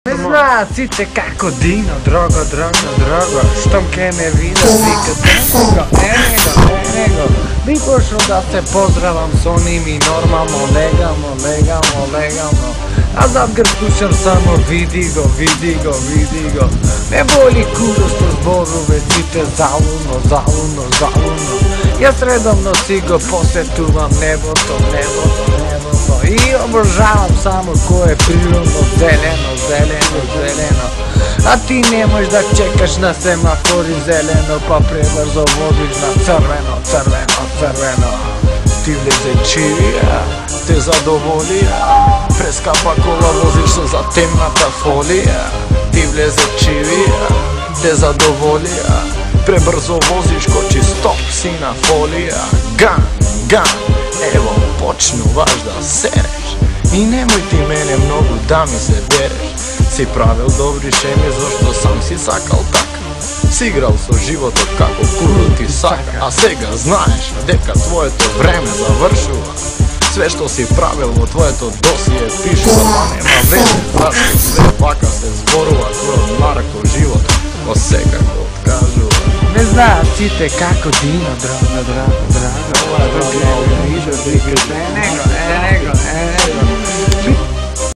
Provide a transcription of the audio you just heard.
Не знаат сите како Дино, дрого, штом ке ме видат, вика него. Би почнал да се поздравам со ними нормално, легално. А зад грб слушам само види го. Не боли куро што зборуве сите залудно. Јас редовно си го посетувам небото и обожавам само кое природно зелено. А ти не можеш да чекаш на семафори зелено, па пребрзо возиш на црвено. Ти влезе чивија, те задоволија, прескапа кола возиш со затемната фолија. Ти влезе чивија, те задоволија, пребрзо возиш кочи стоп си на фолија. Ган, ево почнуваш да сереш и немој ти мене многу да ми се береш. Си правил добри шеми зашто сам си сакал така. Си играл со животот како куро ти сака, а сега знаеш дека твоето време завршува. Све што си правил во твоето досие пишува, па нема веќе зашто све вака се зборува. Твојот нарко живот во секако откажува. Не знаат сите како Дино, драго. Ова е него.